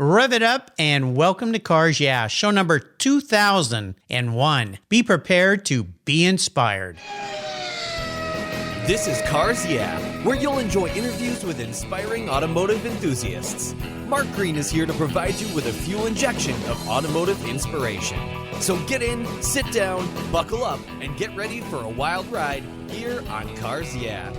Rev it up and welcome to Cars Yeah, show number 2001. Be prepared to be inspired. This is Cars Yeah, where you'll enjoy interviews with inspiring automotive enthusiasts. Mark Green is here to provide you with a fuel injection of automotive inspiration. So get in, sit down, buckle up, and get ready for a wild ride here on Cars Yeah.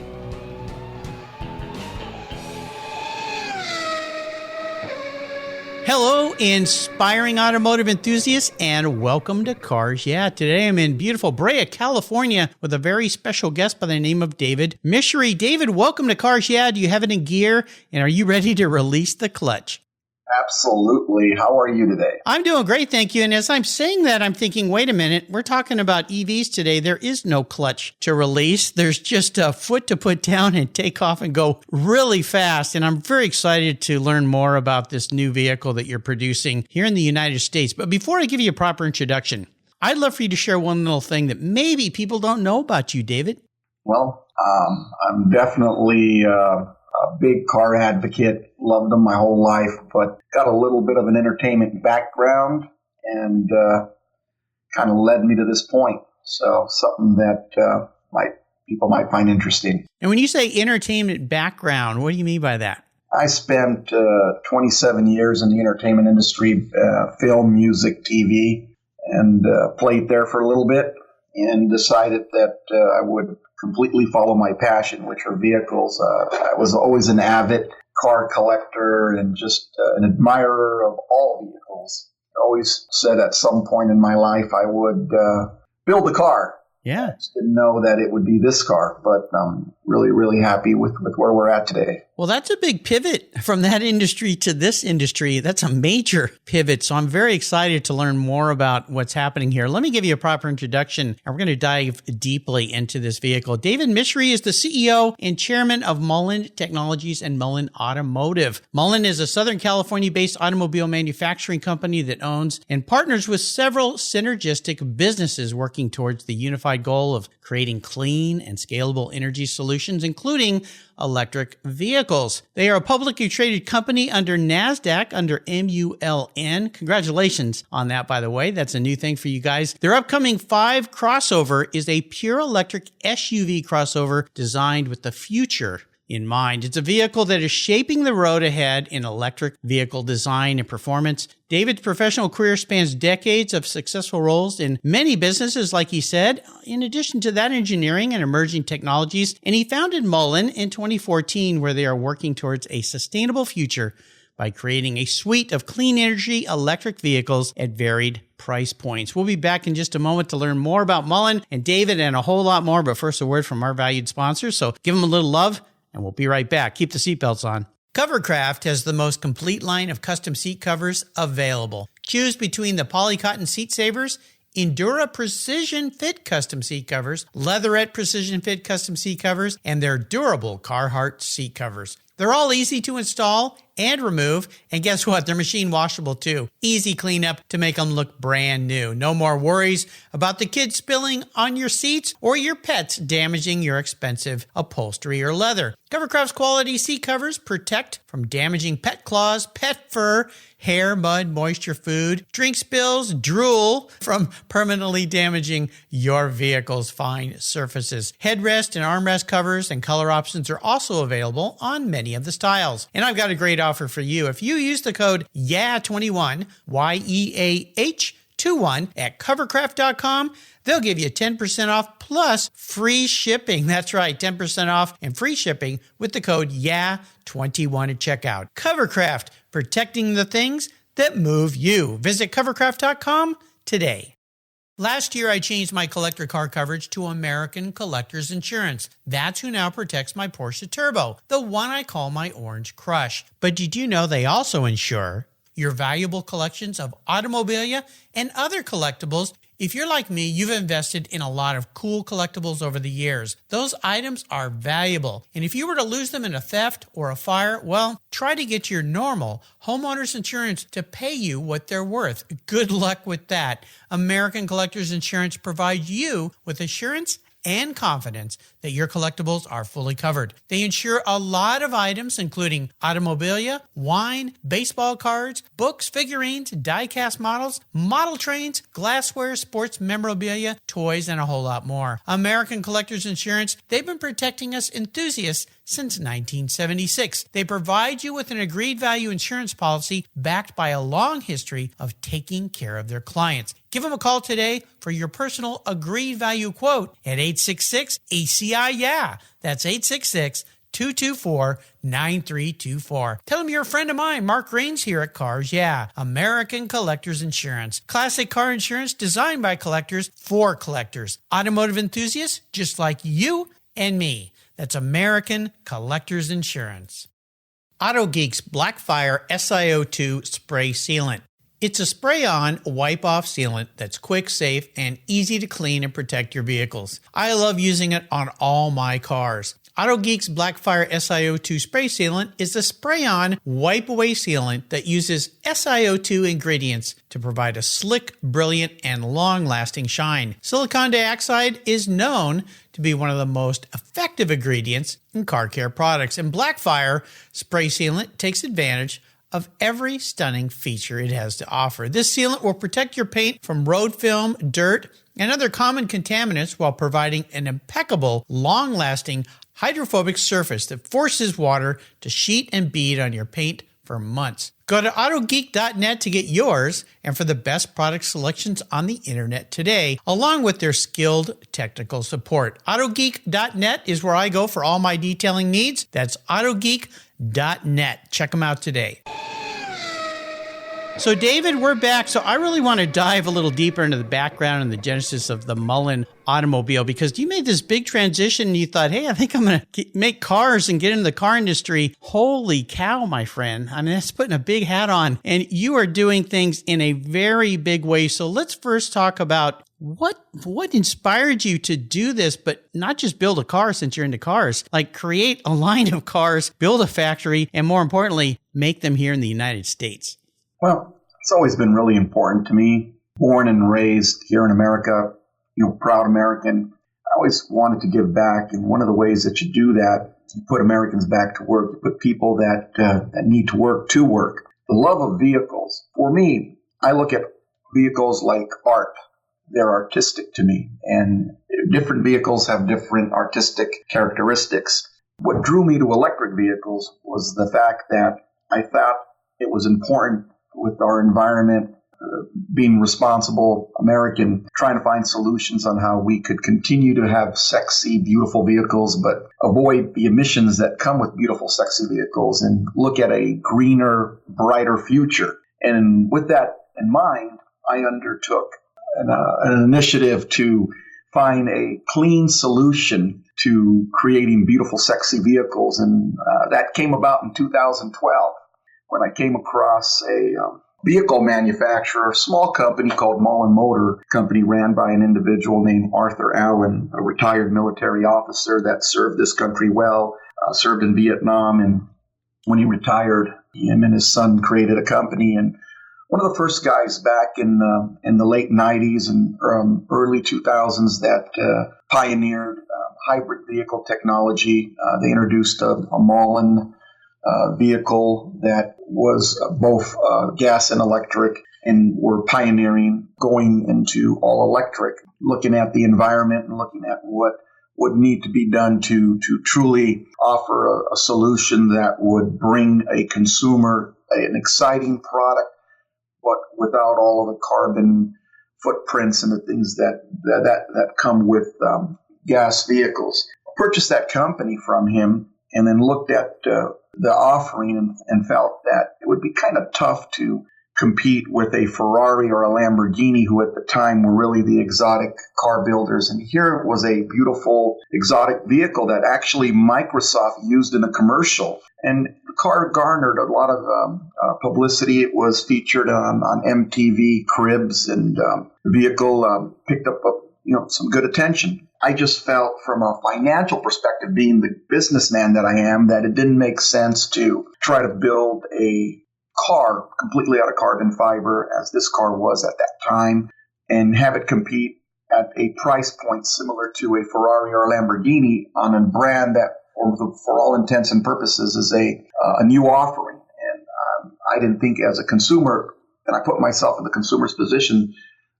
Hello, inspiring automotive enthusiasts, and welcome to Cars Yeah. Today I'm in beautiful Brea, California, with a very special guest by the name of David Michery. David, welcome to Cars Yeah. Do you have it in gear, and are you ready to release the clutch? Absolutely. How are you today? I'm doing great, thank you. And as I'm saying that, I'm thinking, wait a minute, we're talking about EVs today. There is no clutch to release. There's just a foot to put down and take off and go really fast. And I'm very excited to learn more about this new vehicle that you're producing here in the United States. But before I give you a proper introduction, I'd love for you to share one little thing that maybe people don't know about you, David. Well, I'm definitely a big car advocate. Loved them my whole life, but got a little bit of an entertainment background and kind of led me to this point. So something that people might find interesting. And when you say entertainment background, what do you mean by that? I spent 27 years in the entertainment industry, film, music, TV, and played there for a little bit and decided that I would completely follow my passion, which are vehicles. I was always an avid car collector and just an admirer of all vehicles. I always said at some point in my life I would build a car. Yeah. I just didn't know that it would be this car, but I'm really, really happy with where we're at today. Well, that's a big pivot from that industry to this industry. That's a major pivot. So I'm very excited to learn more about what's happening here. Let me give you a proper introduction, and we're going to dive deeply into this vehicle. David Michery is the CEO and chairman of Mullen Technologies and Mullen Automotive. Mullen is a Southern California-based automobile manufacturing company that owns and partners with several synergistic businesses working towards the unified goal of creating clean and scalable energy solutions, including electric vehicles. They are a publicly traded company under NASDAQ under MULN. Congratulations on that, by the way. That's a new thing for you guys. Their upcoming 5 crossover is a pure electric SUV crossover designed with the future in mind. It's a vehicle that is shaping the road ahead in electric vehicle design and performance. David's professional career spans decades of successful roles in many businesses, like he said, in addition to that, engineering and emerging technologies. And he founded Mullen in 2014, where they are working towards a sustainable future by creating a suite of clean energy electric vehicles at varied price points. We'll be back in just a moment to learn more about Mullen and David and a whole lot more. But first, a word from our valued sponsors. So give them a little love, and we'll be right back. Keep the seatbelts on. Covercraft has the most complete line of custom seat covers available. Choose between the Polycotton Seat Savers, Endura Precision Fit custom seat covers, Leatherette Precision Fit custom seat covers, and their durable Carhartt seat covers. They're all easy to install and remove, and guess what? They're machine washable too. Easy cleanup to make them look brand new. No more worries about the kids spilling on your seats or your pets damaging your expensive upholstery or leather. Covercraft's quality seat covers protect from damaging pet claws, pet fur, hair, mud, moisture, food, drink spills, drool from permanently damaging your vehicle's fine surfaces. Headrest and armrest covers and color options are also available on many of the styles. And I've got a great offer for you. If you use the code YEAH21, YEAH21 at covercraft.com, they'll give you 10% off plus free shipping. That's right, 10% off and free shipping with the code YEAH21 at checkout. Covercraft, protecting the things that move you. Visit covercraft.com today. Last year, I changed my collector car coverage to American Collectors Insurance. That's who now protects my Porsche Turbo, the one I call my Orange Crush. But did you know they also insure your valuable collections of automobilia and other collectibles? If you're like me, you've invested in a lot of cool collectibles over the years. Those items are valuable. And if you were to lose them in a theft or a fire, well, try to get your normal homeowner's insurance to pay you what they're worth. Good luck with that. American Collectors Insurance provides you with assurance and confidence that your collectibles are fully covered. They insure a lot of items, including automobilia, wine, baseball cards, books, figurines, die-cast models, model trains, glassware, sports memorabilia, toys, and a whole lot more. American Collectors Insurance, they've been protecting us enthusiasts since 1976. They provide you with an agreed value insurance policy backed by a long history of taking care of their clients. Give them a call today for your personal agreed value quote at 866-ACI-YEAH. That's 866-224-9324. Tell them you're a friend of mine, Mark Green's here at Cars Yeah, American Collectors Insurance. Classic car insurance designed by collectors for collectors. Automotive enthusiasts just like you and me. That's American Collectors Insurance. AutoGeek's Blackfire SiO2 Spray Sealant. It's a spray-on, wipe-off sealant that's quick, safe, and easy to clean and protect your vehicles. I love using it on all my cars. AutoGeek's Blackfire SiO2 Spray Sealant is a spray-on, wipe-away sealant that uses SiO2 ingredients to provide a slick, brilliant, and long-lasting shine. Silicon dioxide is known to be one of the most effective ingredients in car care products, and Blackfire Spray Sealant takes advantage of every stunning feature it has to offer. This sealant will protect your paint from road film, dirt, and other common contaminants while providing an impeccable, long-lasting, hydrophobic surface that forces water to sheet and bead on your paint for months. Go to autogeek.net to get yours and for the best product selections on the internet today, along with their skilled technical support. Autogeek.net is where I go for all my detailing needs. That's autogeek.net. Check them out today. So, David, we're back. So I really want to dive a little deeper into the background and the genesis of the Mullen automobile, because you made this big transition and you thought, hey, I think I'm going to make cars and get into the car industry. Holy cow, my friend. I mean, that's putting a big hat on. And you are doing things in a very big way. So let's first talk about what inspired you to do this, but not just build a car since you're into cars, like create a line of cars, build a factory, and more importantly, make them here in the United States. Well, it's always been really important to me. Born and raised here in America, proud American. I always wanted to give back, and one of the ways that you do that, you put Americans back to work. You put people that need to work. The love of vehicles. For me, I look at vehicles like art. They're artistic to me, and different vehicles have different artistic characteristics. What drew me to electric vehicles was the fact that I thought it was important with our environment, being responsible American, trying to find solutions on how we could continue to have sexy, beautiful vehicles, but avoid the emissions that come with beautiful, sexy vehicles and look at a greener, brighter future. And with that in mind, I undertook an initiative to find a clean solution to creating beautiful, sexy vehicles. And that came about in 2012. When I came across a vehicle manufacturer, a small company called Mullen Motor Company, ran by an individual named Arthur Allen, a retired military officer that served this country well, served in Vietnam. And when he retired, him and his son created a company. And one of the first guys back in the late 90s and early 2000s that pioneered hybrid vehicle technology. They introduced a Mullen vehicle that was both gas and electric, and were pioneering going into all electric, looking at the environment and looking at what would need to be done to truly offer a solution that would bring a consumer an exciting product, but without all of the carbon footprints and the things that come with gas vehicles. I purchased that company from him and then looked at the offering and felt that it would be kind of tough to compete with a Ferrari or a Lamborghini, who at the time were really the exotic car builders. And here was a beautiful exotic vehicle that actually Microsoft used in a commercial. And the car garnered a lot of publicity. It was featured on MTV Cribs, and the vehicle picked up some good attention. I just felt from a financial perspective, being the businessman that I am, that it didn't make sense to try to build a car completely out of carbon fiber, as this car was at that time, and have it compete at a price point similar to a Ferrari or a Lamborghini on a brand that, for all intents and purposes, is a new offering. And I didn't think as a consumer, and I put myself in the consumer's position,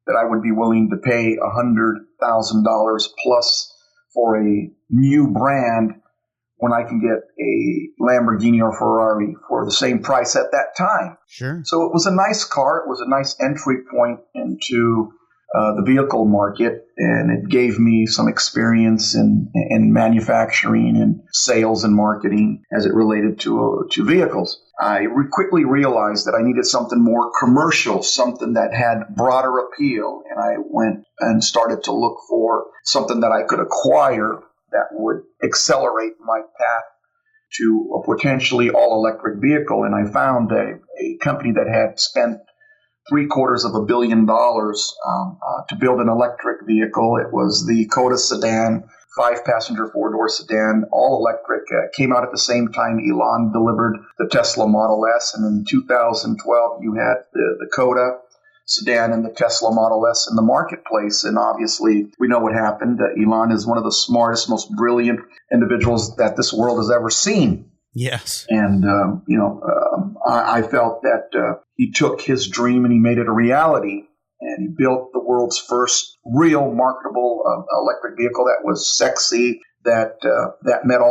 that I would be willing to pay $100,000 plus for a new brand when I can get a Lamborghini or Ferrari for the same price at that time. Sure. So it was a nice car. It was a nice entry point into the vehicle market, and it gave me some experience in manufacturing and sales and marketing as it related to vehicles. I quickly realized that I needed something more commercial, something that had broader appeal, and I went and started to look for something that I could acquire that would accelerate my path to a potentially all-electric vehicle. And I found a company that had spent $750 million to build an electric vehicle. It was the Coda sedan, 5-passenger, 4-door sedan, all electric. Came out at the same time Elon delivered the Tesla Model S. And in 2012, you had the Coda sedan and the Tesla Model S in the marketplace. And obviously, we know what happened. Elon is one of the smartest, most brilliant individuals that this world has ever seen. Yes. And, I felt that he took his dream and he made it a reality. And he built the world's first real marketable electric vehicle that was sexy, that met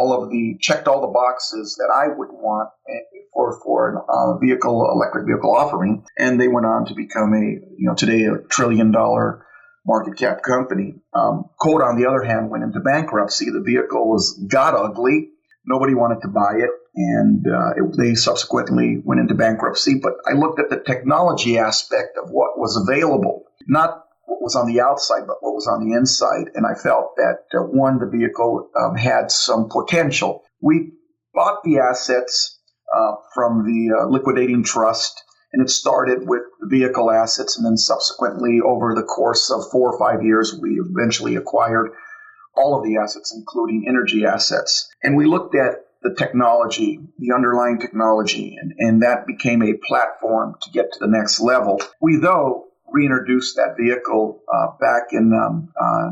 checked all the boxes that I would want for an electric vehicle offering. And they went on to become today $1 trillion market cap company. Coda, on the other hand, went into bankruptcy. The vehicle got ugly. Nobody wanted to buy it, and they subsequently went into bankruptcy. But I looked at the technology aspect of what was available, not what was on the outside, but what was on the inside. And I felt that, the vehicle had some potential. We bought the assets from the liquidating trust, and it started with the vehicle assets, and then subsequently over the course of 4 or 5 years, we eventually acquired all of the assets, including energy assets. And we looked at the technology, the underlying technology, and that became a platform to get to the next level. We, though, reintroduced that vehicle back in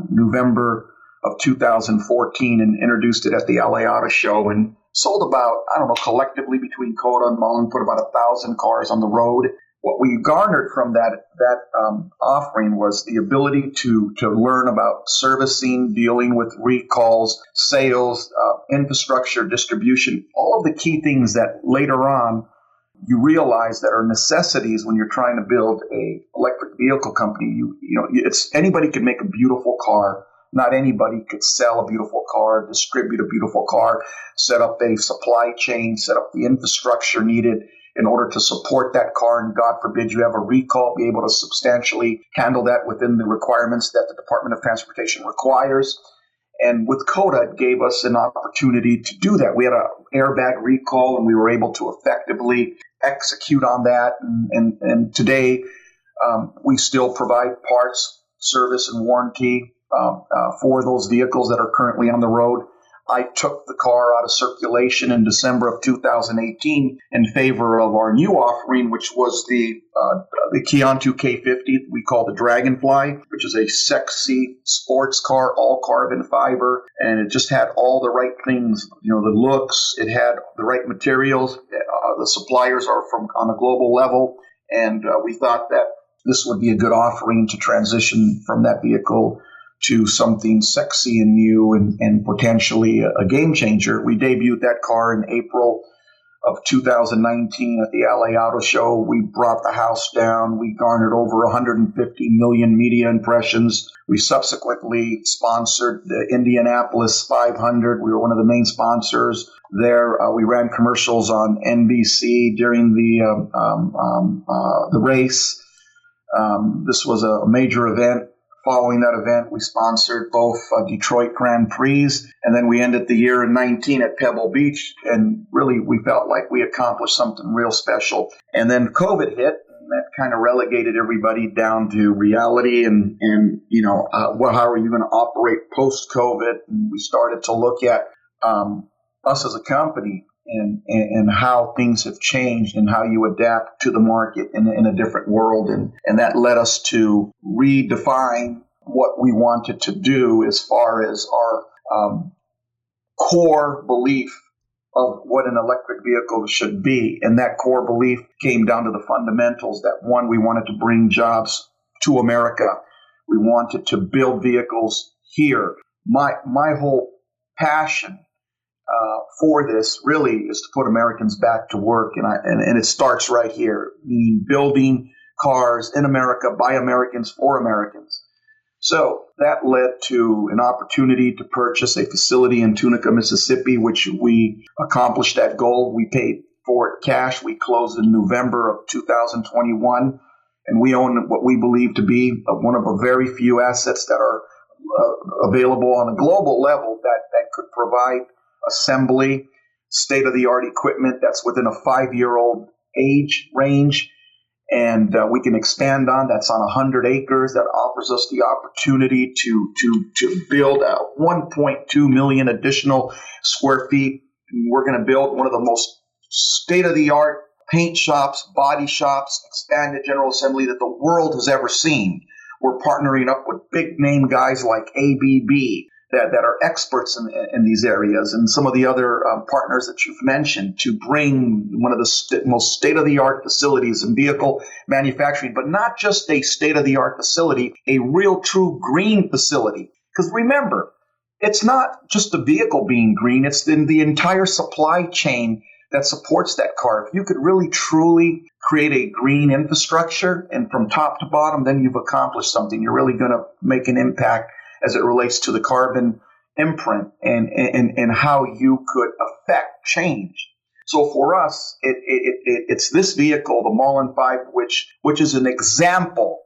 November of 2014 and introduced it at the LA Auto Show and sold about, collectively between Coda and Mullen, put about 1,000 cars on the road. What we garnered from that offering was the ability to learn about servicing, dealing with recalls, sales, infrastructure, distribution, all of the key things that later on you realize that are necessities when you're trying to build a electric vehicle company. Anybody can make a beautiful car. Not anybody could sell a beautiful car, distribute a beautiful car, set up a supply chain, set up the infrastructure needed in order to support that car, and God forbid you have a recall, be able to substantially handle that within the requirements that the Department of Transportation requires. And with Coda, it gave us an opportunity to do that. We had an airbag recall, and we were able to effectively execute on that. And today, we still provide parts, service, and warranty for those vehicles that are currently on the road. I took the car out of circulation in December of 2018 in favor of our new offering, which was the Keontu K50 we call the Dragonfly, which is a sexy sports car, all carbon fiber, and it just had all the right things. The looks, it had the right materials. The suppliers are on a global level, and we thought that this would be a good offering to transition from that vehicle to something sexy and new and potentially a game changer. We debuted that car in April of 2019 at the LA Auto Show. We brought the house down. We garnered over 150 million media impressions. We subsequently sponsored the Indianapolis 500. We were one of the main sponsors there. We ran commercials on NBC during the race. This was a major event. Following that event, we sponsored both Detroit Grand Prix, and then we ended the year in 19 at Pebble Beach, and really we felt like we accomplished something real special. And then COVID hit, and that kind of relegated everybody down to reality and how are you going to operate post-COVID? And we started to look at us as a company and how things have changed and how you adapt to the market in a different world. And that led us to redefine what we wanted to do as far as our core belief of what an electric vehicle should be. And that core belief came down to the fundamentals that, one, we wanted to bring jobs to America. We wanted to build vehicles here. My whole passion for this really is to put Americans back to work, and it starts right here, meaning building cars in America by Americans for Americans. So that led to an opportunity to purchase a facility in Tunica, Mississippi, which we accomplished that goal. We paid for it cash. We closed in November of 2021, and we own what we believe to be one of a very few assets that are available on a global level that could provide assembly, state-of-the-art equipment that's within a 5-year-old age range, and we can expand on. That's on 100 acres. That offers us the opportunity to build 1.2 million additional square feet. We're going to build one of the most state-of-the-art paint shops, body shops, expanded general assembly that the world has ever seen. We're partnering up with big-name guys like ABB, that are experts in these areas, and some of the other partners that you've mentioned, to bring one of the most state-of-the-art facilities in vehicle manufacturing, but not just a state-of-the-art facility, a real true green facility. Because remember, it's not just the vehicle being green, it's in the entire supply chain that supports that car. If you could really truly create a green infrastructure and from top to bottom, then you've accomplished something. You're really going to make an impact as it relates to the carbon imprint and how you could affect change. So for us, it's this vehicle, the Mullen 5, which is an example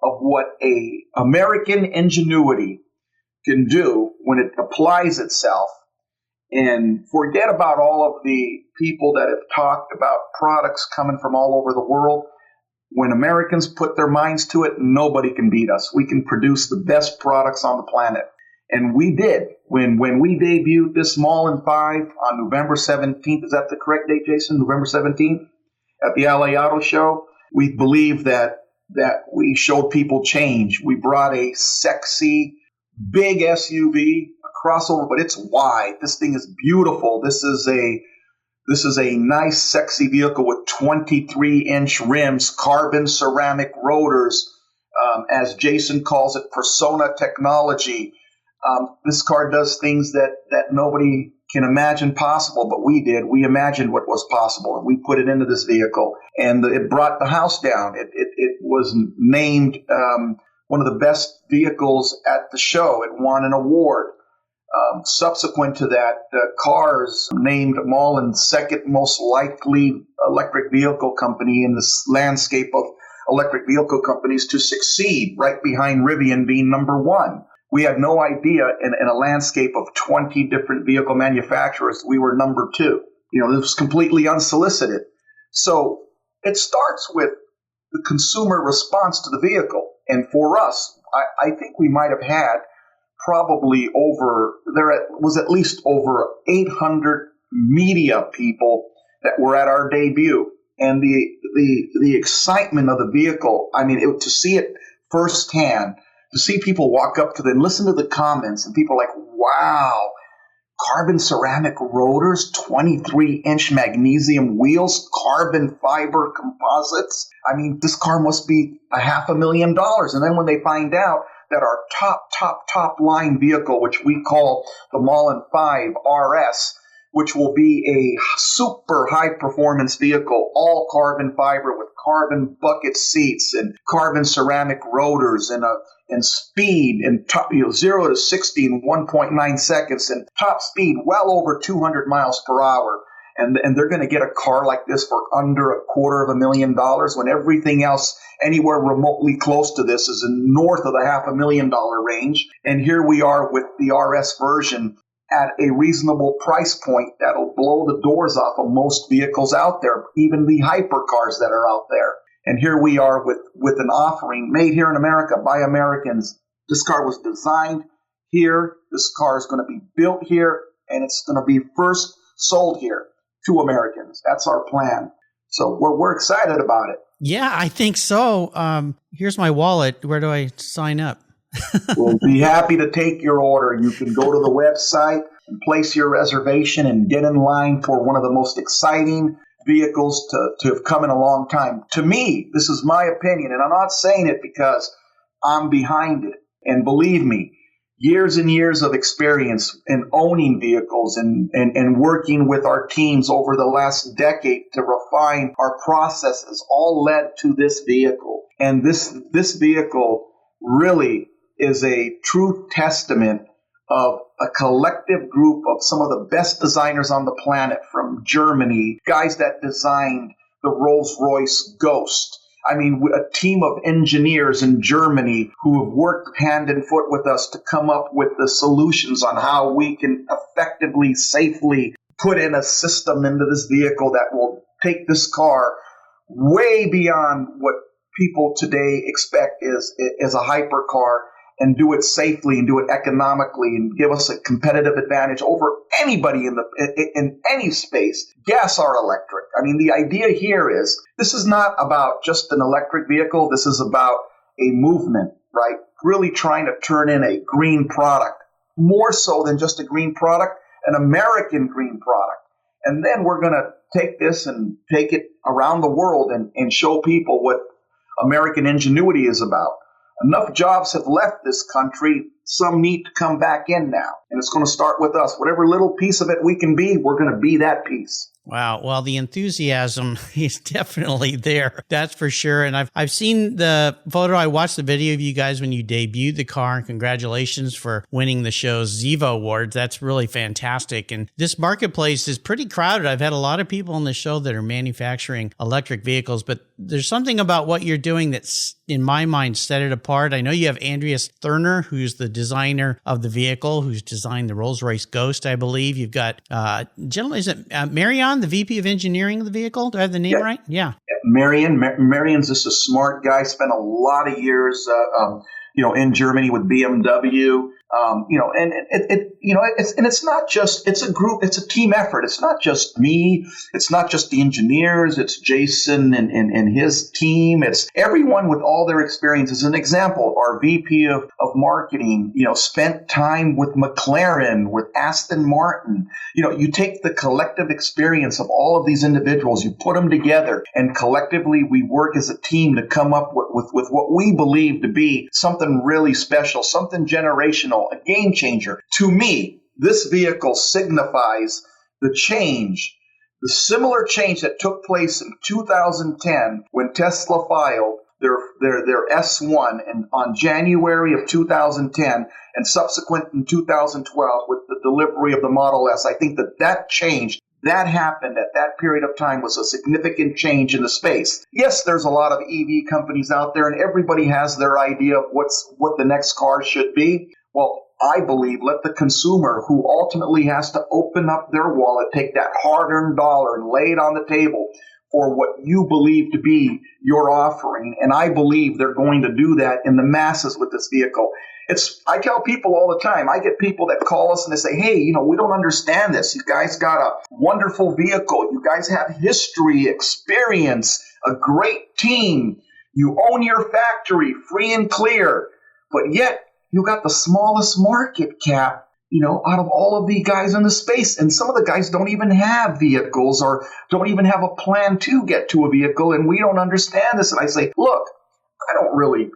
of what a American ingenuity can do when it applies itself. And forget about all of the people that have talked about products coming from all over the world. When Americans put their minds to it, nobody can beat us. We can produce the best products on the planet. And we did. When we debuted this Mullen 5 on November 17th, is that the correct date, Jason? November 17th at the LA Auto Show, we believe that we showed people change. We brought a sexy, big SUV, a crossover, but it's wide. This thing is beautiful. This is a nice, sexy vehicle with 23-inch rims, carbon ceramic rotors, as Jason calls it, persona technology. This car does things that nobody can imagine possible, but we did. We imagined what was possible, and we put it into this vehicle, and it brought the house down. It was named one of the best vehicles at the show. It won an award. Subsequent to that, Cars named Mullen's second most likely electric vehicle company in the landscape of electric vehicle companies to succeed, right behind Rivian being number one. We had no idea in a landscape of 20 different vehicle manufacturers, we were number two. This was completely unsolicited. So it starts with the consumer response to the vehicle. And for us, I think we might have had probably was at least over 800 media people that were at our debut. And the excitement of the vehicle, to see it firsthand, to see people walk up to them, listen to the comments, and people are like, wow, carbon ceramic rotors, 23-inch magnesium wheels, carbon fiber composites. This car must be $500,000. And then when they find out that our top line vehicle, which we call the Mullen 5 RS, which will be a super high performance vehicle, all carbon fiber with carbon bucket seats and carbon ceramic rotors and speed and 0 to 60 in 1.9 seconds and top speed well over 200 miles per hour. And they're going to get a car like this for under $250,000 when everything else anywhere remotely close to this is in north of the $500,000 range. And here we are with the RS version at a reasonable price point that'll blow the doors off of most vehicles out there, even the hypercars that are out there. And here we are with an offering made here in America by Americans. This car was designed here. This car is going to be built here, and it's going to be first sold here to Americans. That's our plan. So we're excited about it. Yeah, I think so. Here's my wallet. Where do I sign up? We'll be happy to take your order. You can go to the website and place your reservation and get in line for one of the most exciting vehicles to have come in a long time. To me, this is my opinion, and I'm not saying it because I'm behind it. And believe me, years and years of experience in owning vehicles and working with our teams over the last decade to refine our processes all led to this vehicle. And this vehicle really is a true testament of a collective group of some of the best designers on the planet from Germany, guys that designed the Rolls-Royce Ghost. I mean, a team of engineers in Germany who have worked hand and foot with us to come up with the solutions on how we can effectively, safely put in a system into this vehicle that will take this car way beyond what people today expect is a hypercar, and do it safely and do it economically and give us a competitive advantage over anybody in any space, gas or electric. I mean, the idea here is this is not about just an electric vehicle. This is about a movement, right? Really trying to turn in a green product, more so than just a green product, an American green product. And then we're going to take this and take it around the world and show people what American ingenuity is about. Enough jobs have left this country. Some need to come back in now. And it's going to start with us. Whatever little piece of it we can be, we're going to be that piece. Wow. Well, the enthusiasm is definitely there. That's for sure. And I've seen the photo. I watched the video of you guys when you debuted the car, and congratulations for winning the show's Zivo Awards. That's really fantastic. And this marketplace is pretty crowded. I've had a lot of people on the show that are manufacturing electric vehicles, but there's something about what you're doing that's, in my mind, set it apart. I know you have Andreas Thurner, who's the designer of the vehicle, who's designed the Rolls-Royce Ghost, I believe. You've got, gentlemen, is it Marion, the VP of engineering of the vehicle? Do I have the name right? Yeah. Marion's just a smart guy. Spent a lot of years, in Germany with BMW. It's not just, it's a group, it's a team effort. It's not just me. It's not just the engineers. It's Jason and his team. It's everyone with all their experience. As an example, our VP of marketing, spent time with McLaren, with Aston Martin. You take the collective experience of all of these individuals, you put them together, and collectively we work as a team to come up with what we believe to be something really special, something generational, a game changer. To me, this vehicle signifies the change, the similar change that took place in 2010 when Tesla filed their S1 on January of 2010 and subsequent in 2012 with the delivery of the Model S. I think that change that happened at that period of time was a significant change in the space. Yes, there's a lot of EV companies out there, and everybody has their idea of what the next car should be. Well, I believe let the consumer, who ultimately has to open up their wallet, take that hard-earned dollar and lay it on the table for what you believe to be your offering. And I believe they're going to do that in the masses with this vehicle. I tell people all the time, I get people that call us and they say, hey, we don't understand this. You guys got a wonderful vehicle. You guys have history, experience, a great team. You own your factory free and clear, but yet you got the smallest market cap, out of all of the guys in the space. And some of the guys don't even have vehicles or don't even have a plan to get to a vehicle. And we don't understand this. And I say, look,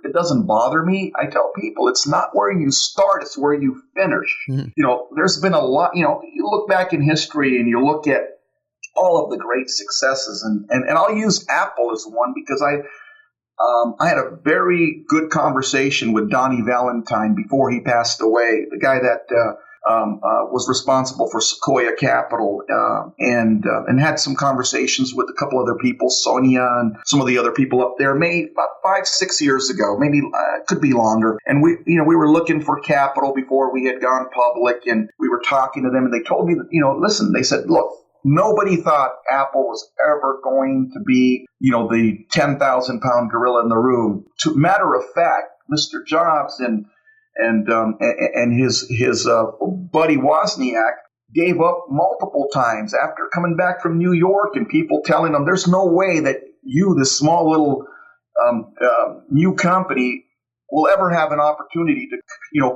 it doesn't bother me. I tell people it's not where you start, it's where you finish. Mm-hmm. There's been a lot, you look back in history and you look at all of the great successes. And I'll use Apple as one because I had a very good conversation with Donnie Valentine before he passed away, the guy that was responsible for Sequoia Capital, and had some conversations with a couple other people, Sonia and some of the other people up there, maybe about 5-6 years ago, maybe it could be longer. And we were looking for capital before we had gone public, and we were talking to them, and they told me that, listen, they said, look, nobody thought Apple was ever going to be, the 10,000-pound gorilla in the room. Matter of fact, Mr. Jobs and his buddy Wozniak gave up multiple times after coming back from New York, and people telling them, "There's no way that you, this small little new company, will ever have an opportunity to,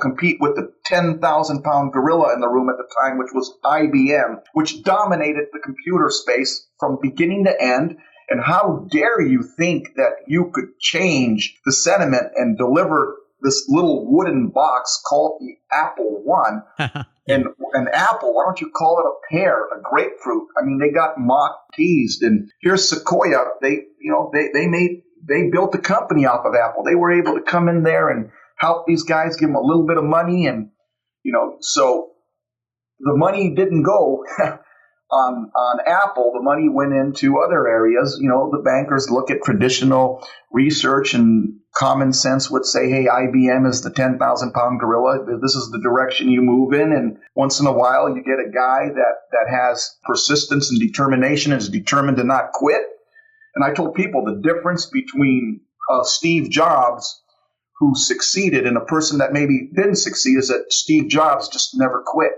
compete with the 10,000-pound gorilla in the room at the time, which was IBM, which dominated the computer space from beginning to end. And how dare you think that you could change the sentiment and deliver this little wooden box called the Apple One? And an apple, why don't you call it a pear, a grapefruit? I mean, they got mock teased. And here's Sequoia. They built a company off of Apple. They were able to come in there and help these guys, give them a little bit of money. And, so the money didn't go on Apple. The money went into other areas. The bankers look at traditional research, and common sense would say, hey, IBM is the 10,000-pound gorilla. This is the direction you move in. And once in a while, you get a guy that has persistence and determination and is determined to not quit. And I told people the difference between Steve Jobs, who succeeded, and a person that maybe didn't succeed, is that Steve Jobs just never quit.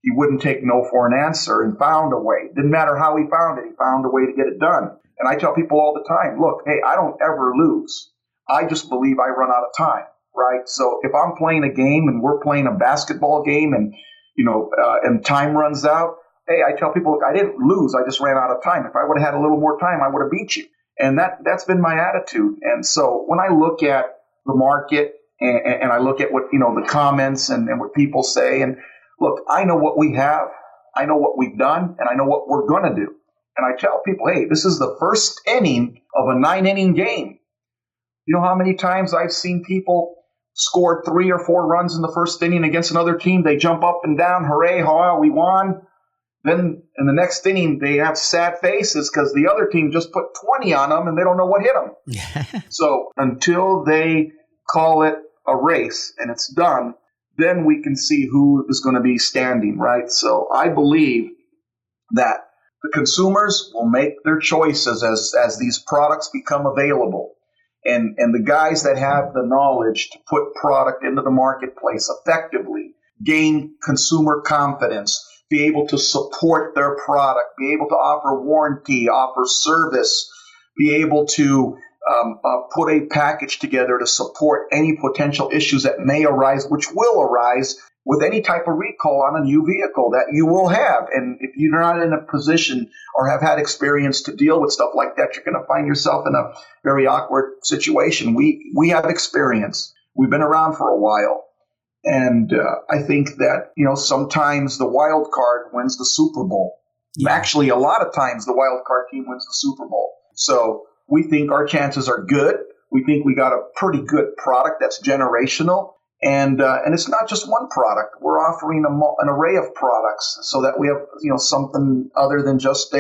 He wouldn't take no for an answer and found a way. Didn't matter how he found it. He found a way to get it done. And I tell people all the time, look, hey, I don't ever lose. I just believe I run out of time, right? So if I'm playing a game and we're playing a basketball game and, and time runs out, hey, I tell people, look, I didn't lose. I just ran out of time. If I would have had a little more time, I would have beat you. And that's been my attitude. And so when I look at the market and I look at what, the comments and what people say, and look, I know what we have, I know what we've done, and I know what we're going to do. And I tell people, hey, this is the first inning of a 9-inning game. You know how many times I've seen people score 3 or 4 runs in the first inning against another team? They jump up and down, hooray, ha, we won. Then in the next inning, they have sad faces because the other team just put 20 on them and they don't know what hit them. So until they call it a race and it's done, then we can see who is going to be standing, right? So I believe that the consumers will make their choices as these products become available. And the guys that have the knowledge to put product into the marketplace effectively, gain consumer confidence, be able to support their product, be able to offer warranty, offer service, be able to put a package together to support any potential issues that may arise, which will arise with any type of recall on a new vehicle that you will have. And if you're not in a position or have had experience to deal with stuff like that, you're going to find yourself in a very awkward situation. We have experience. We've been around for a while. And I think that, sometimes the wild card wins the Super Bowl. Yeah. Actually, a lot of times the wild card team wins the Super Bowl. So we think our chances are good. We think we got a pretty good product that's generational. And it's not just one product. We're offering an array of products so that we have, something other than just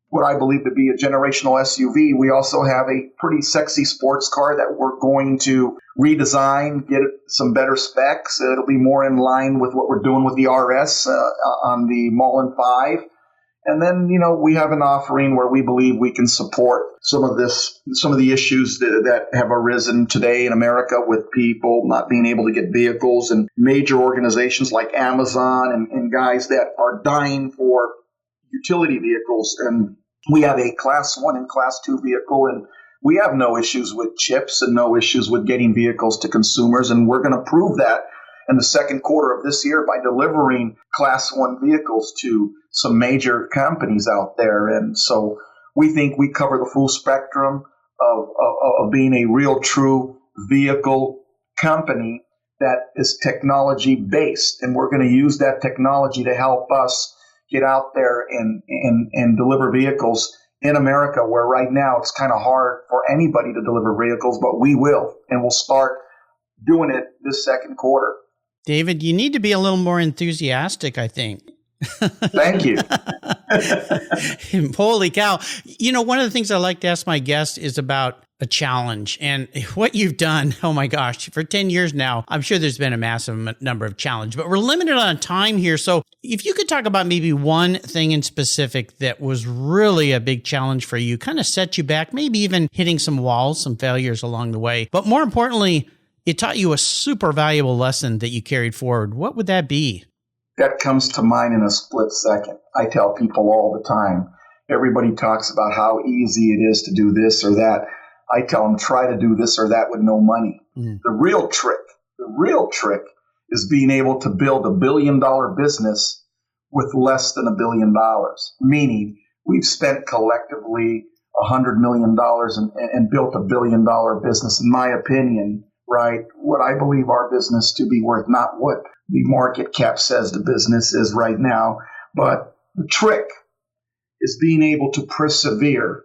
what I believe to be a generational SUV. We also have a pretty sexy sports car that we're going to redesign, get some better specs. It'll be more in line with what we're doing with the RS on the Mullen 5. And then, we have an offering where we believe we can support some of the issues that have arisen today in America with people not being able to get vehicles, and major organizations like Amazon and guys that are dying for utility vehicles. And we have a Class 1 and Class 2 vehicle, and we have no issues with chips and no issues with getting vehicles to consumers. And we're going to prove that in the second quarter of this year by delivering Class 1 vehicles to some major companies out there. And so we think we cover the full spectrum of being a real true vehicle company that is technology based. And we're going to use that technology to help us get out there and deliver vehicles in America, where right now it's kind of hard for anybody to deliver vehicles, but we will. And we'll start doing it this second quarter. David, you need to be a little more enthusiastic, I think. Thank you. Holy cow. One of the things I like to ask my guests is about a challenge, and what you've done. Oh my gosh, for 10 years now, I'm sure there's been a massive number of challenges, but we're limited on time here. So if you could talk about maybe one thing in specific that was really a big challenge for you, kind of set you back, maybe even hitting some walls, some failures along the way, but more importantly, it taught you a super valuable lesson that you carried forward. What would that be? That comes to mind in a split second. I tell people all the time, everybody talks about how easy it is to do this or that. I tell them, try to do this or that with no money. The real trick is being able to build $1 billion business with less than $1 billion, meaning we've spent collectively $100 million and built $1 billion business, in my opinion, right? What I believe our business to be worth, not what the market cap says the business is right now, but the trick is being able to persevere.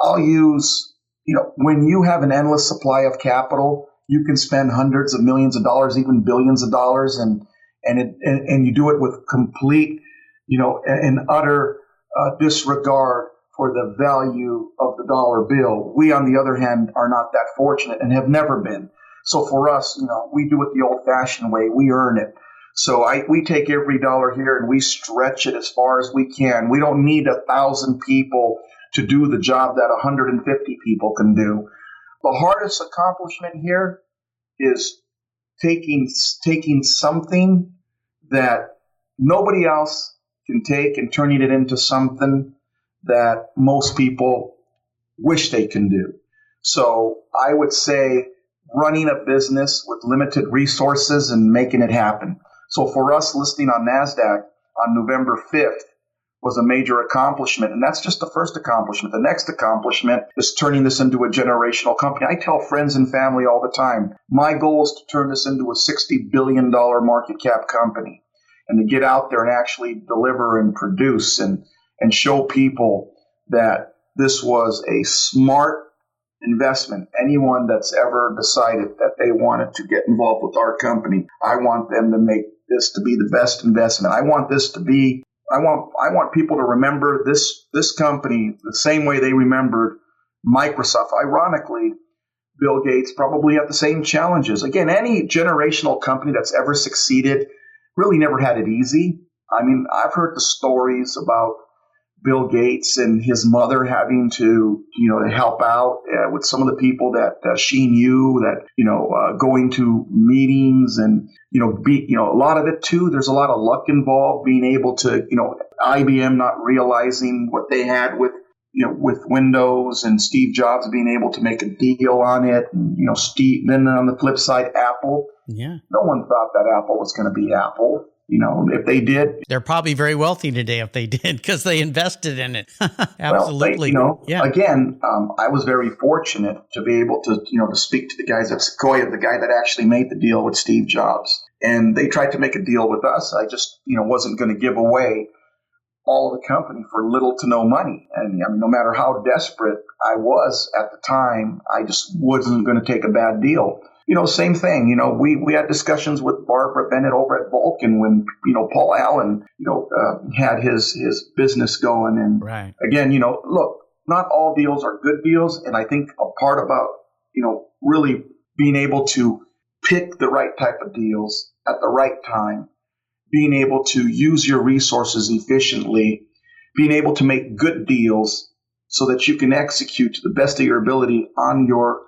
I'll use, when you have an endless supply of capital, you can spend hundreds of millions of dollars, even billions of dollars, and you do it with complete, and utter disregard for the value of the dollar bill. We, on the other hand, are not that fortunate and have never been. So for us, we do it the old-fashioned way. We earn it. So we take every dollar here and we stretch it as far as we can. We don't need 1,000 people to do the job that 150 people can do. The hardest accomplishment here is taking something that nobody else can take and turning it into something that most people wish they can do. So I would say running a business with limited resources and making it happen. So for us, listing on NASDAQ on November 5th was a major accomplishment. And that's just the first accomplishment. The next accomplishment is turning this into a generational company. I tell friends and family all the time, my goal is to turn this into a $60 billion market cap company and to get out there and actually deliver and produce and show people that this was a smart investment. Anyone that's ever decided that they wanted to get involved with our company, I want them to make this to be the best investment. I want people to remember this company the same way they remembered Microsoft. Ironically, Bill Gates probably had the same challenges. Again, any generational company that's ever succeeded really never had it easy. I mean, I've heard the stories about Bill Gates and his mother having to help out with some of the people that she knew, that, going to meetings and, a lot of it too. There's a lot of luck involved, being able to, IBM not realizing what they had with Windows, and Steve Jobs being able to make a deal on it. And, then on the flip side, Apple. Yeah. No one thought that Apple was going to be Apple. If they did, they're probably very wealthy today if they did, because they invested in it. Absolutely. Well, again, I was very fortunate to be able to speak to the guys at Sequoia, the guy that actually made the deal with Steve Jobs. And they tried to make a deal with us. I just, wasn't going to give away all of the company for little to no money. And no matter how desperate I was at the time, I just wasn't going to take a bad deal. Same thing. We had discussions with Barbara Bennett over at Vulcan when, Paul Allen, had his business going. And right. Again, look, not all deals are good deals. And I think a part about, really being able to pick the right type of deals at the right time, being able to use your resources efficiently, being able to make good deals so that you can execute to the best of your ability on your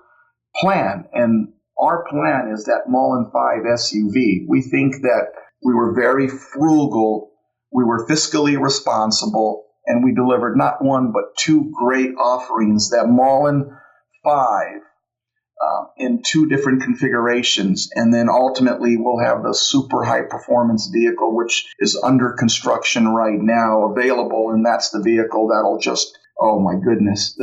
plan. And our plan is that Mullen 5 SUV. We think that we were very frugal, we were fiscally responsible, and we delivered not one but two great offerings, that Mullen 5 in two different configurations. And then ultimately we'll have the super high performance vehicle, which is under construction right now, available. And that's the vehicle that'll just, oh my goodness,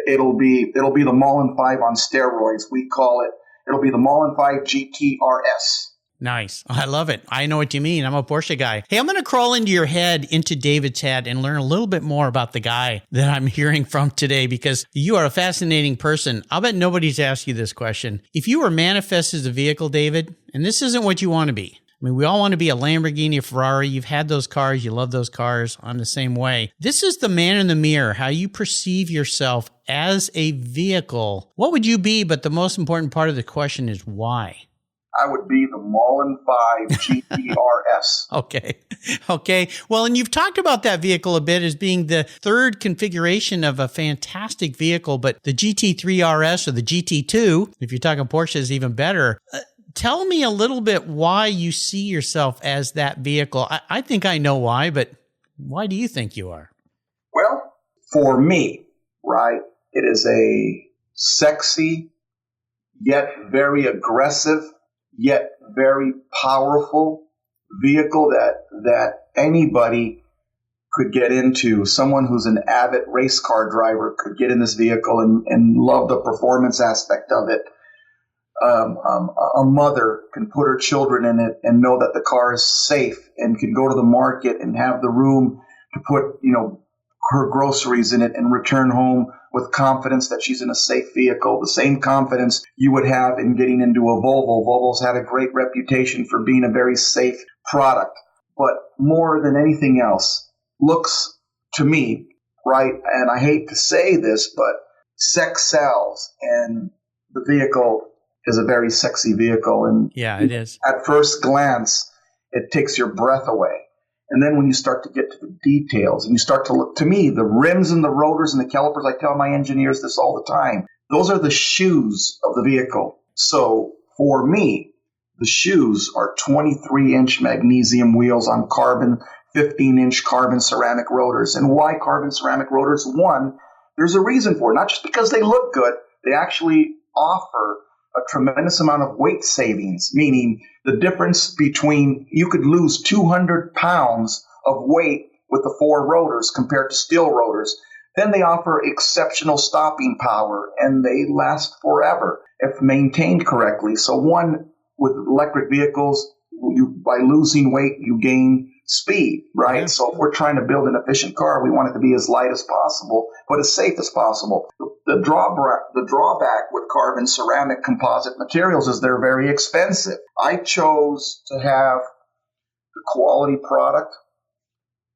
it'll be the Mullen 5 on steroids. We call it. It'll be the Mullen 5 GT RS. Nice. I love it. I know what you mean. I'm a Porsche guy. Hey, I'm going to crawl into David's head and learn a little bit more about the guy that I'm hearing from today, because you are a fascinating person. I'll bet nobody's asked you this question. If you were manifest as a vehicle, David, and this isn't what you want to be. I mean, we all want to be a Lamborghini, a Ferrari. You've had those cars. You love those cars. I'm the same way. This is the man in the mirror, how you perceive yourself as a vehicle. What would you be? But the most important part of the question is why? I would be the Mullen 5 GT RS. Okay. Well, and you've talked about that vehicle a bit as being the third configuration of a fantastic vehicle, but the GT3 RS or the GT2, if you're talking Porsche, is even better. Tell me a little bit why you see yourself as that vehicle. I think I know why, but why do you think you are? Well, for me, right, it is a sexy, yet very aggressive, yet very powerful vehicle that anybody could get into. Someone who's an avid race car driver could get in this vehicle and love the performance aspect of it. A mother can put her children in it and know that the car is safe and can go to the market and have the room to put, her groceries in it and return home with confidence that she's in a safe vehicle. The same confidence you would have in getting into a Volvo. Volvo's had a great reputation for being a very safe product. But more than anything else, looks to me, right, and I hate to say this, but sex sells, and the vehicle is a very sexy vehicle. And yeah, it is. At first glance, it takes your breath away. And then when you start to get to the details and you start to look, to me, the rims and the rotors and the calipers, I tell my engineers this all the time, those are the shoes of the vehicle. So for me, the shoes are 23-inch magnesium wheels on carbon, 15-inch carbon ceramic rotors. And why carbon ceramic rotors? One, there's a reason for it. Not just because they look good, they actually offer a tremendous amount of weight savings, meaning the difference between, you could lose 200 pounds of weight with the 4 rotors compared to steel rotors. Then they offer exceptional stopping power, and they last forever if maintained correctly. So one, with electric vehicles, by losing weight, you gain speed, right? Yeah. So if we're trying to build an efficient car, we want it to be as light as possible, but as safe as possible. The drawback with carbon ceramic composite materials is they're very expensive. I chose to have the quality product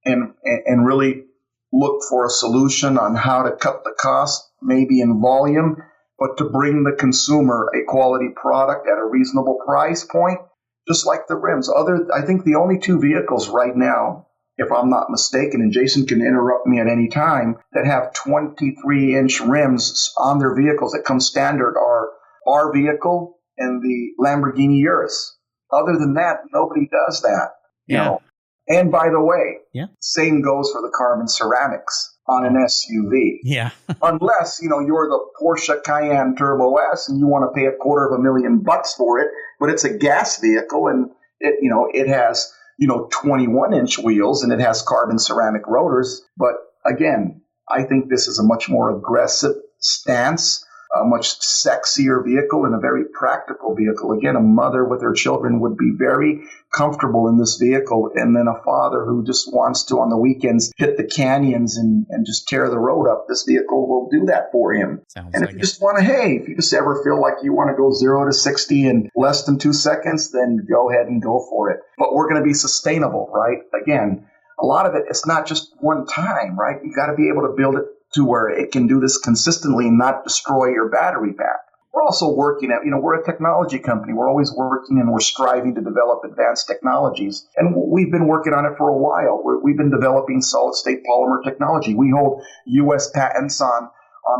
and really look for a solution on how to cut the cost, maybe in volume, but to bring the consumer a quality product at a reasonable price point, just like the rims. I think the only 2 vehicles right now, if I'm not mistaken, and Jason can interrupt me at any time, that have 23-inch rims on their vehicles that come standard are our vehicle and the Lamborghini Urus. Other than that, nobody does that. You know. And by the way, same goes for the carbon ceramics on an SUV. Yeah. Unless, you're the Porsche Cayenne Turbo S and you want to pay $250,000 for it, but it's a gas vehicle and it has 21-inch wheels and it has carbon ceramic rotors. But again, I think this is a much more aggressive stance, a much sexier vehicle, and a very practical vehicle. Again, a mother with her children would be very comfortable in this vehicle, and then a father who just wants to, on the weekends, hit the canyons and just tear the road up, this vehicle will do that for him. And if you just want to, if you just ever feel like you want to go 0 to 60 in less than 2 seconds, then go ahead and go for it. But we're going to be sustainable, right? Again, a lot of it's not just one time, right? You got to be able to build it to where it can do this consistently and not destroy your battery pack. We're also working at, we're a technology company. We're always working and we're striving to develop advanced technologies. And we've been working on it for a while. We've been developing solid-state polymer technology. We hold U.S. patents on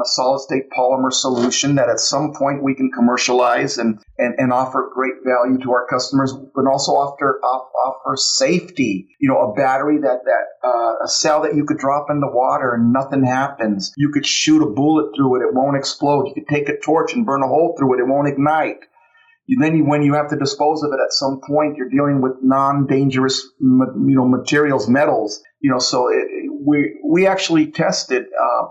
a solid-state polymer solution that at some point we can commercialize and offer great value to our customers, but also offer safety. A battery a cell that you could drop in the water and nothing happens. You could shoot a bullet through it, it won't explode. You could take a torch and burn a hole through it, it won't ignite. When you have to dispose of it at some point, you're dealing with non-dangerous, materials, metals. So we actually tested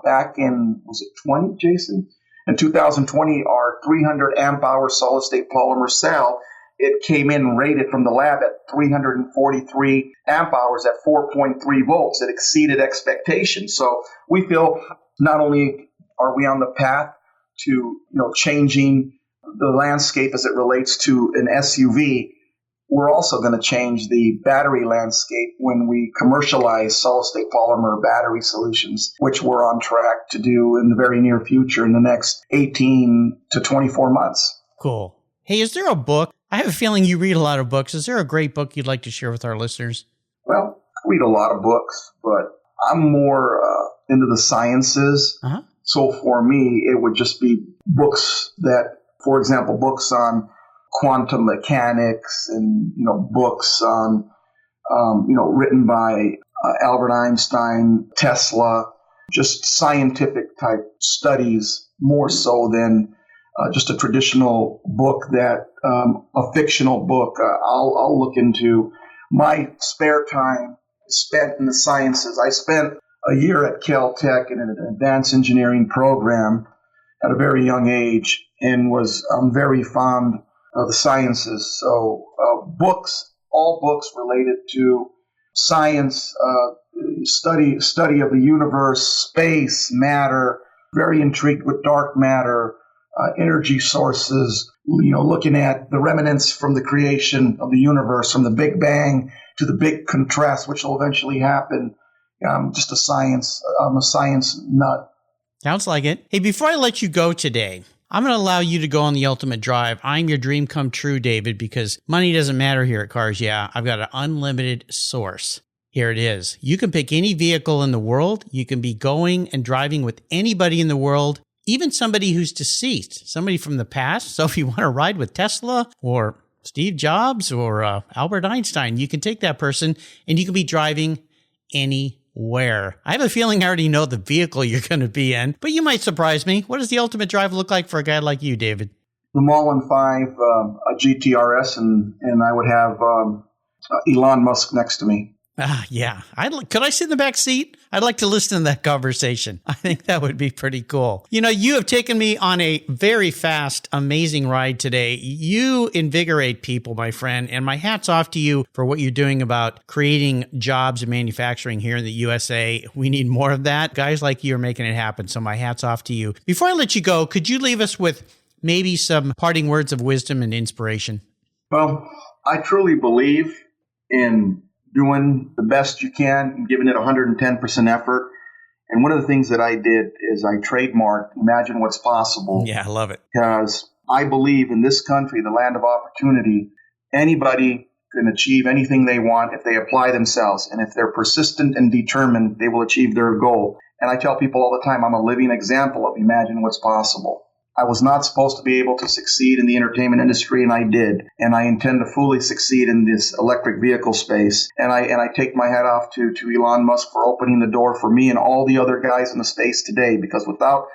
back in, was it 20, Jason? In 2020, our 300 amp hour solid state polymer cell, it came in rated from the lab at 343 amp hours at 4.3 volts. It exceeded expectations. So we feel not only are we on the path to changing the landscape as it relates to an SUV, we're also going to change the battery landscape when we commercialize solid-state polymer battery solutions, which we're on track to do in the very near future in the next 18 to 24 months. Cool. Hey, is there a book? I have a feeling you read a lot of books. Is there a great book you'd like to share with our listeners? Well, I read a lot of books, but I'm more into the sciences. Uh-huh. So for me, it would just be books that, for example, books on quantum mechanics and, books on, written by Albert Einstein, Tesla, just scientific type studies more so than just a traditional book that a fictional book. I'll look into. My spare time spent in the sciences. I spent a year at Caltech in an advanced engineering program at a very young age, and I'm very fond of the sciences. So books, all books related to science, study of the universe, space, matter. Very intrigued with dark matter, energy sources. Looking at the remnants from the creation of the universe, from the Big Bang to the big contrast, which will eventually happen. I'm a science nut. Sounds like it. Hey, before I let you go today, I'm going to allow you to go on the ultimate drive. I'm your dream come true, David, because money doesn't matter here at Cars Yeah. I've got an unlimited source. Here it is. You can pick any vehicle in the world. You can be going and driving with anybody in the world, even somebody who's deceased, somebody from the past. So if you want to ride with Tesla or Steve Jobs or Albert Einstein, you can take that person and you can be driving anywhere. I have a feeling I already know the vehicle you're going to be in, but you might surprise me. What does the ultimate drive look like for a guy like you, David? The Mullen 5, a GTRS, and I would have Elon Musk next to me. Yeah. Could I sit in the back seat? I'd like to listen to that conversation. I think that would be pretty cool. You have taken me on a very fast, amazing ride today. You invigorate people, my friend, and my hat's off to you for what you're doing about creating jobs and manufacturing here in the USA. We need more of that. Guys like you are making it happen, so my hat's off to you. Before I let you go, could you leave us with maybe some parting words of wisdom and inspiration? Well, I truly believe in doing the best you can and giving it 110% effort. And one of the things that I did is I trademarked Imagine What's Possible. Yeah, I love it. Because I believe in this country, the land of opportunity, anybody can achieve anything they want if they apply themselves. And if they're persistent and determined, they will achieve their goal. And I tell people all the time, I'm a living example of Imagine What's Possible. I was not supposed to be able to succeed in the entertainment industry, and I did. And I intend to fully succeed in this electric vehicle space. And I take my hat off to Elon Musk for opening the door for me and all the other guys in the space today. Because without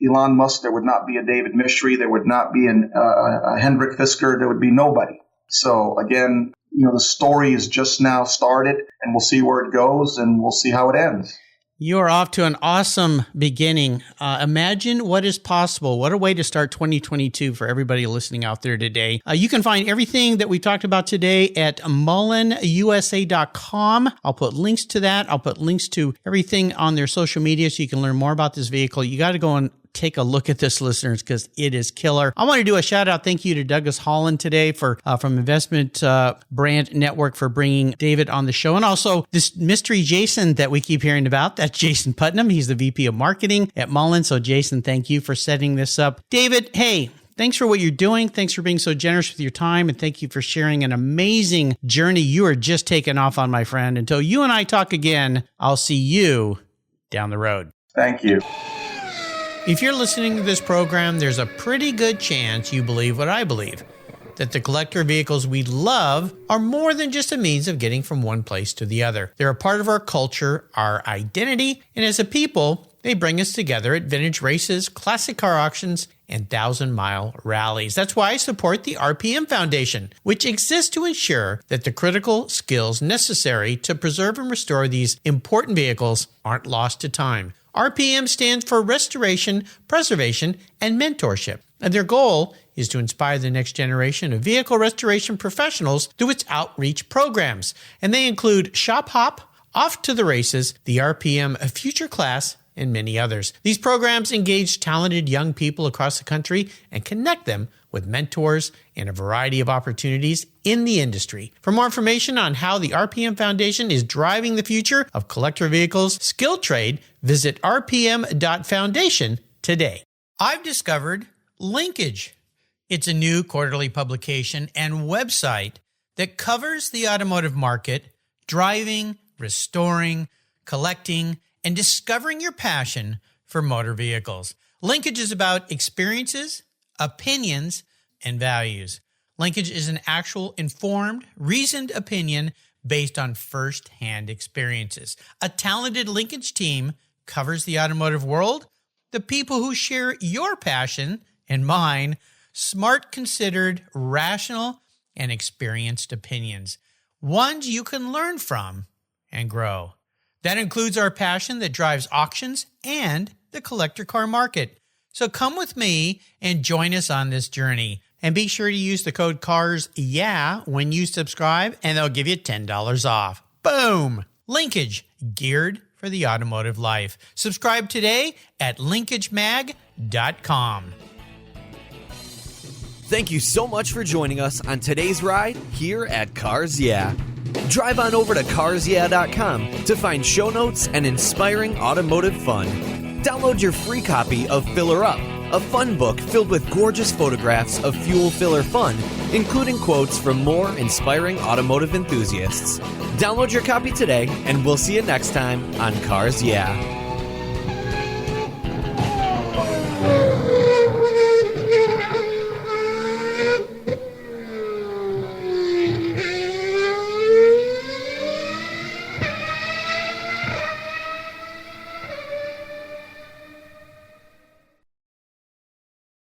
Elon Musk, there would not be a David Michery, there would not be a Hendrik Fisker, there would be nobody. So again, the story is just now started, and we'll see where it goes, and we'll see how it ends. You are off to an awesome beginning. Imagine what is possible. What a way to start 2022 for everybody listening out there today. You can find everything that we talked about today at mullenusa.com. I'll put links to that. I'll put links to everything on their social media so you can learn more about this vehicle. You got to go and take a look at this, listeners, because it is killer. I want to do a shout out. Thank you to Douglas Holland today from Investment Brand Network for bringing David on the show. And also this mystery Jason that we keep hearing about. That's Jason Putnam. He's the VP of Marketing at Mullen. So Jason, thank you for setting this up. David, hey, thanks for what you're doing. Thanks for being so generous with your time. And thank you for sharing an amazing journey you are just taking off on, my friend. Until you and I talk again, I'll see you down the road. Thank you. If you're listening to this program, there's a pretty good chance you believe what I believe, that the collector vehicles we love are more than just a means of getting from one place to the other. They're a part of our culture, our identity, and as a people, they bring us together at vintage races, classic car auctions, and 1,000-mile rallies. That's why I support the RPM Foundation, which exists to ensure that the critical skills necessary to preserve and restore these important vehicles aren't lost to time. RPM stands for Restoration, Preservation, and Mentorship, and their goal is to inspire the next generation of vehicle restoration professionals through its outreach programs. And they include Shop Hop, Off to the Races, the RPM Future Class, and many others. These programs engage talented young people across the country and connect them with mentors and a variety of opportunities in the industry. For more information on how the RPM Foundation is driving the future of collector vehicles skilled trade, visit rpm.foundation today. I've discovered Linkage. It's a new quarterly publication and website that covers the automotive market, driving, restoring, collecting, and discovering your passion for motor vehicles. Linkage is about experiences, opinions, and values. Linkage is an actual informed, reasoned opinion based on first-hand experiences. A talented linkage team covers the automotive world the people who share your passion and mine, smart, considered, rational, and experienced opinions, ones you can learn from and grow. That includes our passion that drives auctions and the collector car market. So come with me and join us on this journey. And be sure to use the code CARSYEAH when you subscribe, and they'll give you $10 off. Boom! Linkage, geared for the automotive life. Subscribe today at linkagemag.com. Thank you so much for joining us on today's ride here at Cars Yeah. Drive on over to carsyeah.com to find show notes and inspiring automotive fun. Download your free copy of Filler Up, a fun book filled with gorgeous photographs of fuel filler fun, including quotes from more inspiring automotive enthusiasts. Download your copy today, and we'll see you next time on Cars Yeah.